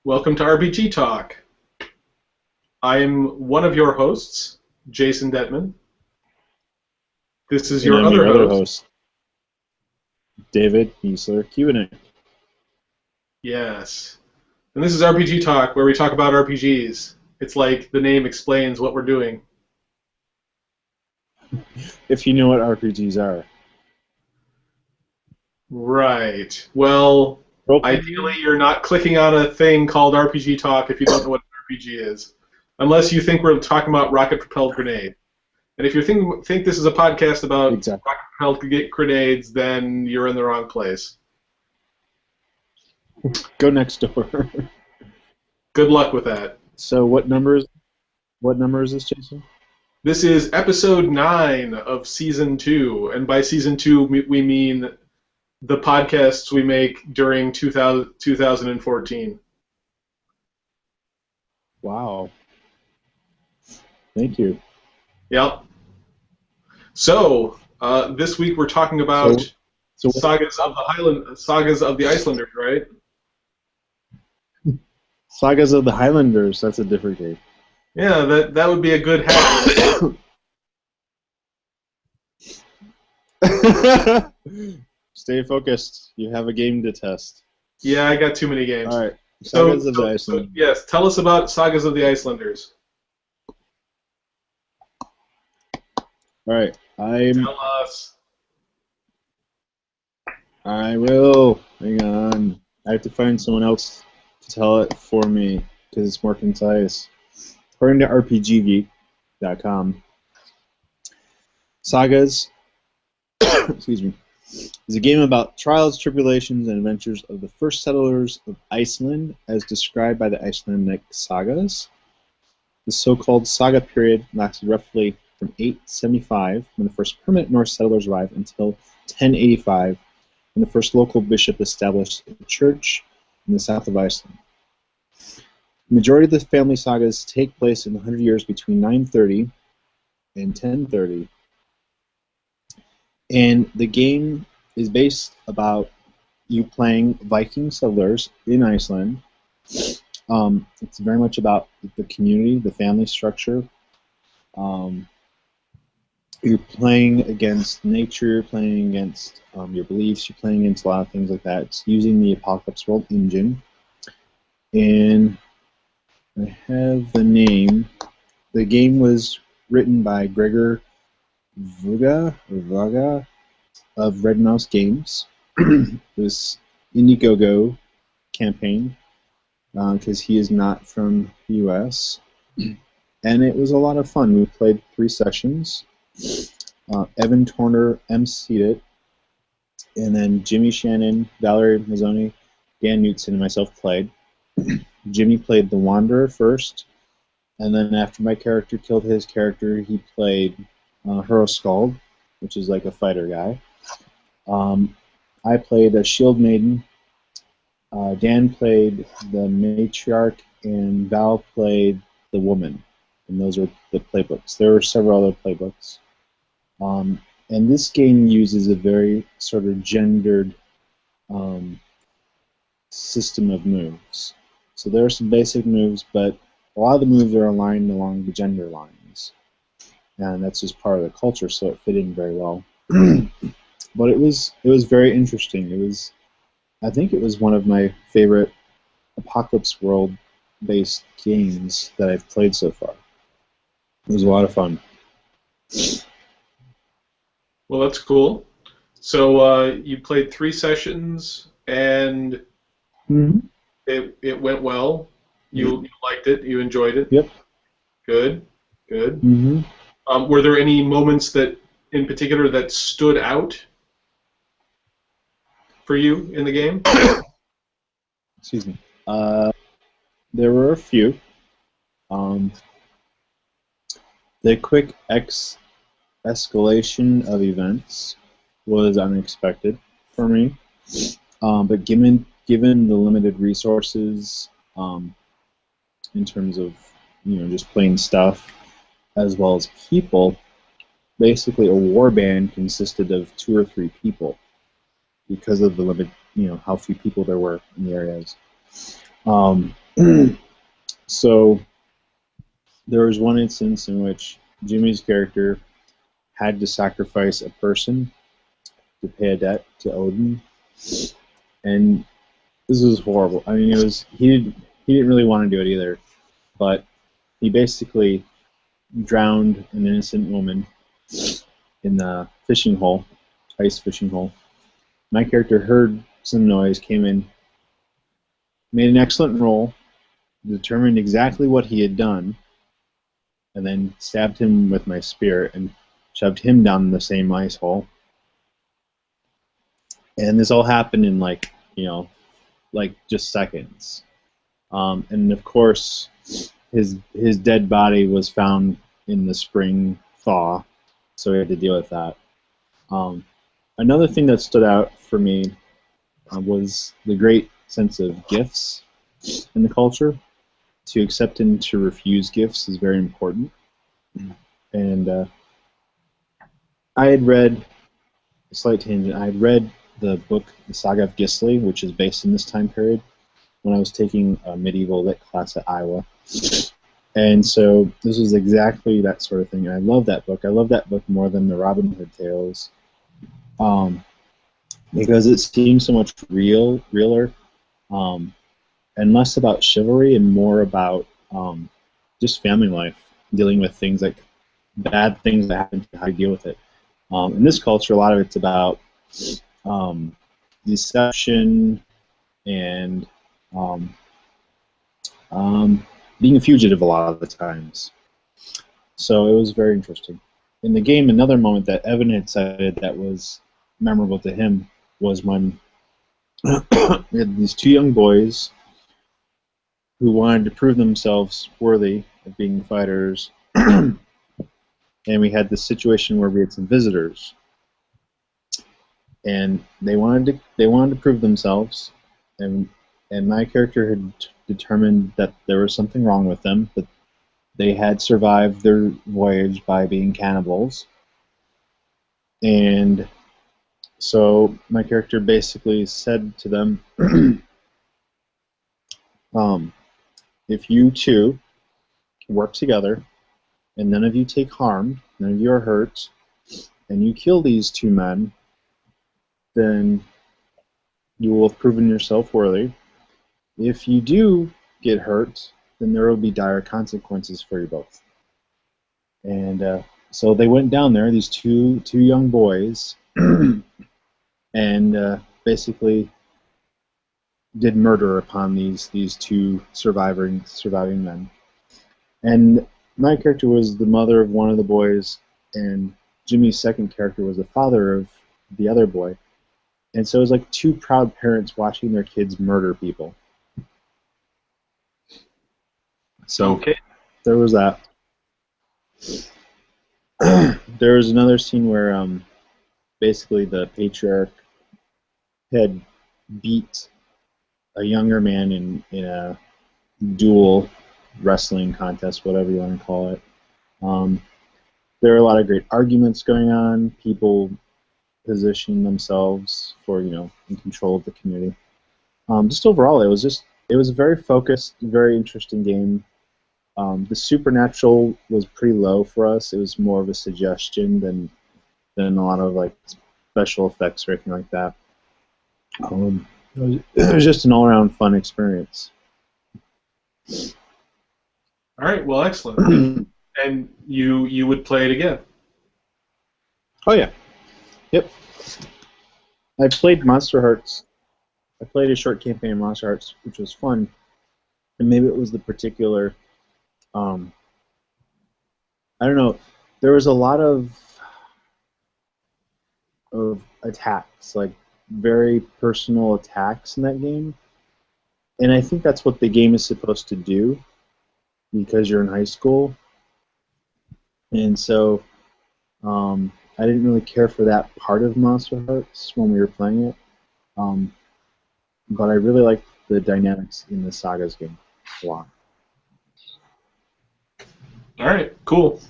Welcome to RPG Talk. I'm one of your hosts, Jason Detman. This is And your I'm other your other host. host, David Easler Q&A. Yes. And this is RPG Talk, where we talk about RPGs. It's like the name explains what we're doing. If you know what RPGs are. Right. Well, Role ideally you're not clicking on a thing called RPG Talk if you don't know what an RPG is. Unless you think we're talking about rocket-propelled grenade. And if you think this is a podcast about Exactly. rocket-propelled grenades, then you're in the wrong place. Go next door. Good luck with that. So what number is this, Jason? This is episode 9 of season 2, and by season 2 we mean the podcasts we make during 2014. Wow. Thank you. Yep. So this week we're talking about So Sagas of the Icelanders, right? Sagas of the Highlanders, that's a different game. Yeah, that would be a good hack. Stay focused. You have a game to test. Yeah, I got too many games. All right. Sagas of the Icelanders. Yes, tell us about Sagas of the Icelanders. All right. Tell us. I will. Hang on. I have to find someone else to tell it for me because it's more concise. According to RPGgeek.com, Sagas excuse me, is a game about trials, tribulations, and adventures of the first settlers of Iceland as described by the Icelandic sagas. The so-called saga period lasted roughly from 875, when the first permanent Norse settlers arrived, until 1085, when the first local bishop established a church in the south of Iceland. The majority of the family sagas take place in the 100 years between 930 and 1030. And the game is based about you playing Viking settlers in Iceland. It's very much about the community, the family structure. You're playing against nature, you're playing against your beliefs, you're playing against a lot of things like that. It's using the Apocalypse World engine. And I have the name. The game was written by Gregor Vaga of Red Mouse Games. This Indiegogo campaign, because he is not from the U.S. And it was a lot of fun. We played 3 sessions. Evan Torner emceed it, and then Jimmy Shannon, Valerie Mazzoni, Dan Knutson, and myself played. Jimmy played the Wanderer first, and then after my character killed his character, he played Skald, which is like a fighter guy. I played a Shield Maiden. Dan played the Matriarch, and Val played the Woman. And those are the playbooks. There were several other playbooks. And this game uses a very sort of gendered system of moves. So there are some basic moves, but a lot of the moves are aligned along the gender lines. And that's just part of the culture, so it fit in very well. But it was very interesting. I think it was one of my favorite Apocalypse World-based games that I've played so far. It was a lot of fun. Well, that's cool. So you played 3 sessions, and it went well. You liked it. You enjoyed it. Yep. Good. Were there any moments that, in particular, that stood out for you in the game? Excuse me. There were a few. The quick escalation of events was unexpected for me, but given the limited resources in terms of just plain stuff as well as people, basically a war band consisted of 2 or 3 people because of the limit, how few people there were in the areas. Um, so there was one instance in which Jimmy's character had to sacrifice a person to pay a debt to Odin, and this was horrible. I mean, it was he didn't really want to do it either, but he basically drowned an innocent woman in the fishing hole, ice fishing hole. My character heard some noise, came in, made an excellent roll, determined exactly what he had done, and then stabbed him with my spear and shoved him down the same ice hole. And this all happened in like just seconds. And of course, his dead body was found in the spring thaw, so we had to deal with that. Another thing that stood out for me was the great sense of gifts in the culture. To accept and to refuse gifts is very important. And I had read, a slight tangent, I had read the book, the Saga of Gisli, which is based in this time period, when I was taking a medieval lit class at Iowa. And so this was exactly that sort of thing. And I love that book. I love that book more than the Robin Hood tales, because it seems so much realer, and less about chivalry and more about just family life, dealing with things like bad things that happen, how to deal with it. In this culture, a lot of it's about deception and being a fugitive a lot of the times. So it was very interesting. In the game, another moment that Evan had cited that was memorable to him was when we had these two young boys who wanted to prove themselves worthy of being fighters, and we had this situation where we had some visitors, and they wanted to prove themselves, and my character had determined that there was something wrong with them, that they had survived their voyage by being cannibals, and so my character basically said to them, if you two can work together, and none of you take harm, none of you are hurt, and you kill these two men, then you will have proven yourself worthy. If you do get hurt, then there will be dire consequences for you both. And so they went down there, these two young boys, and basically did murder upon these two surviving men. And my character was the mother of one of the boys, and Jimmy's second character was the father of the other boy. And so it was like two proud parents watching their kids murder people. So okay. There was that. There was another scene where basically the patriarch had beat a younger man in a duel wrestling contest, whatever you want to call it. There are a lot of great arguments going on, people positioning themselves for, in control of the community. Just overall, it was a very focused, very interesting game. The supernatural was pretty low for us. It was more of a suggestion than a lot of like special effects or anything like that. It was just an all-around fun experience. All right. Well, excellent. And you would play it again? Oh yeah. Yep. I played Monster Hearts. I played a short campaign in Monster Hearts, which was fun, and maybe it was the particular. I don't know. There was a lot of attacks, like very personal attacks in that game, and I think that's what the game is supposed to do, because you're in high school, and so I didn't really care for that part of Monster Hearts when we were playing it, but I really liked the dynamics in the Sagas game a lot. All right, cool.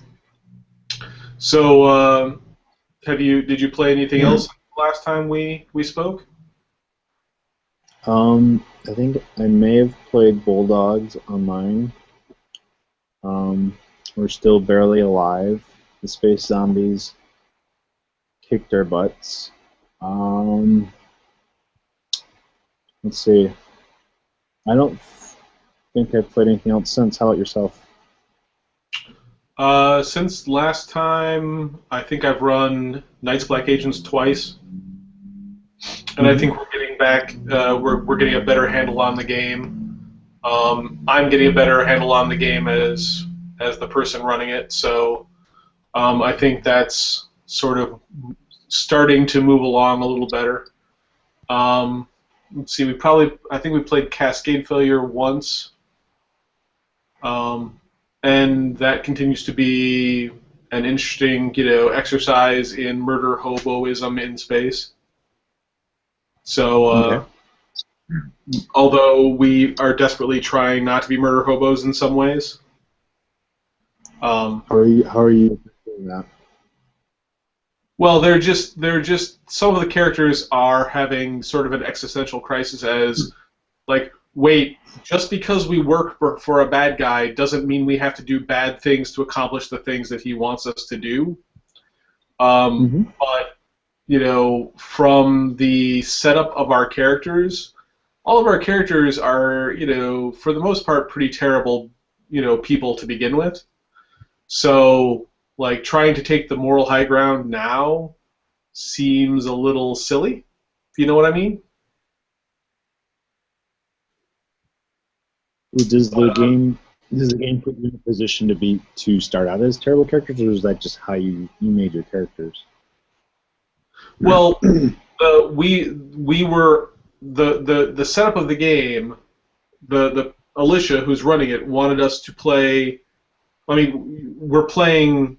So, did you play anything else last time we spoke? I think I may have played Bulldogs on mine. We're still barely alive. The space zombies kicked our butts. Let's see. I don't think I've played anything else since. How about yourself? Since last time, I think I've run Knights Black Agents twice, and I think we're getting back. We're getting a better handle on the game. I'm getting a better handle on the game as the person running it. So I think that's sort of starting to move along a little better. Let's see. I think we played Cascade Failure once. And that continues to be an interesting, exercise in murder hoboism in space. So, Okay. although we are desperately trying not to be murder hobos in some ways, How are you doing that? well, they're just some of the characters are having sort of an existential crisis as like, wait, just because we work for a bad guy doesn't mean we have to do bad things to accomplish the things that he wants us to do. But, from the setup of our characters, all of our characters are, for the most part, pretty terrible, people to begin with. So, like, trying to take the moral high ground now seems a little silly, if you know what I mean. Does the game put you in a position to start out as terrible characters, or is that just how you made your characters? Well, we were the setup of the game. The Alicia, who's running it, wanted us to play. I mean, we're playing,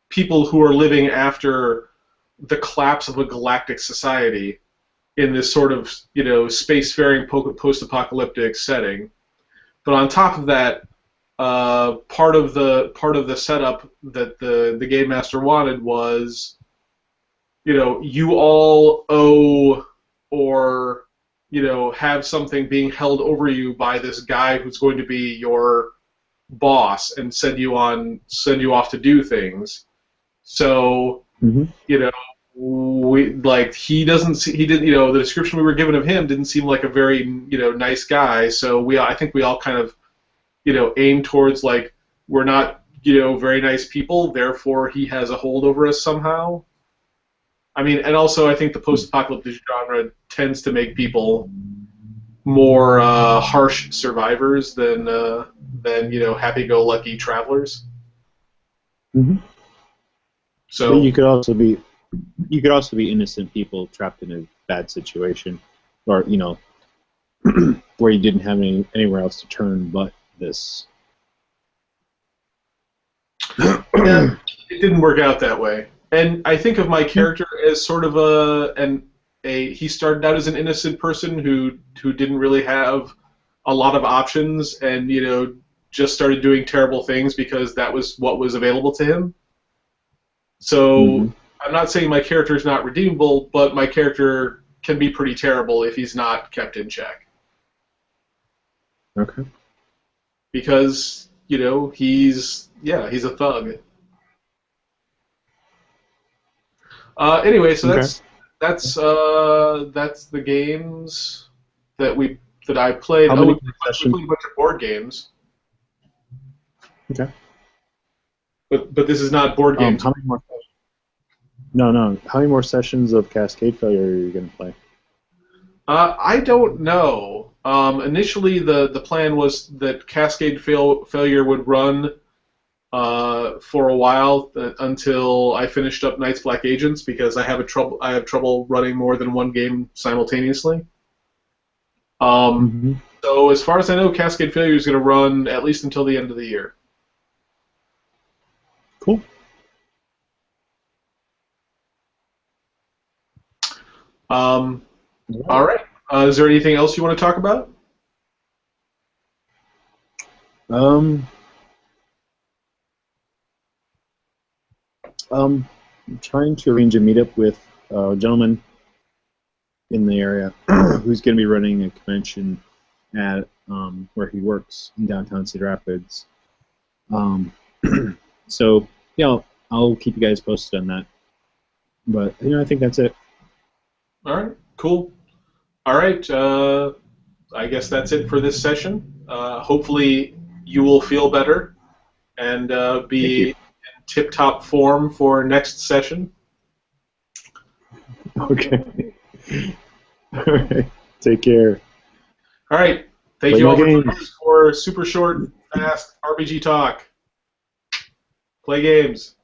people who are living after the collapse of a galactic society in this sort of, spacefaring post-apocalyptic setting. But on top of that, part of the setup that the game master wanted was, you all owe or have something being held over you by this guy who's going to be your boss and send you off to do things. So the description we were given of him didn't seem like a very nice guy. So I think we all kind of aim towards like we're not very nice people, therefore he has a hold over us somehow. I mean, and also I think the post-apocalyptic genre tends to make people more harsh survivors than happy-go-lucky travelers. So but you could also be innocent people trapped in a bad situation, or where you didn't have anywhere else to turn but this. Yeah, it didn't work out that way. And I think of my character as sort of he started out as an innocent person who didn't really have a lot of options and just started doing terrible things because that was what was available to him. So I'm not saying my character is not redeemable, but my character can be pretty terrible if he's not kept in check. Okay. Because he's a thug. Anyway, so that's the games that I played. How many We played a bunch of board games. Okay. But this is not board games. How many more? No. How many more sessions of Cascade Failure are you going to play? I don't know. Initially, the plan was that Cascade Failure would run for a while until I finished up Knights Black Agents because I have trouble running more than one game simultaneously. So as far as I know, Cascade Failure is going to run at least until the end of the year. Cool. All right. Is there anything else you want to talk about? I'm trying to arrange a meetup with a gentleman in the area who's going to be running a convention at where he works in downtown Cedar Rapids. So yeah, I'll keep you guys posted on that. But I think that's it. All right, cool. All right, I guess that's it for this session. Hopefully, you will feel better and Thank you. be in tip-top form for next session. Okay. All right. Take care. All right, thank Play you all more for joining games. us for super short, fast RPG talk. Play games.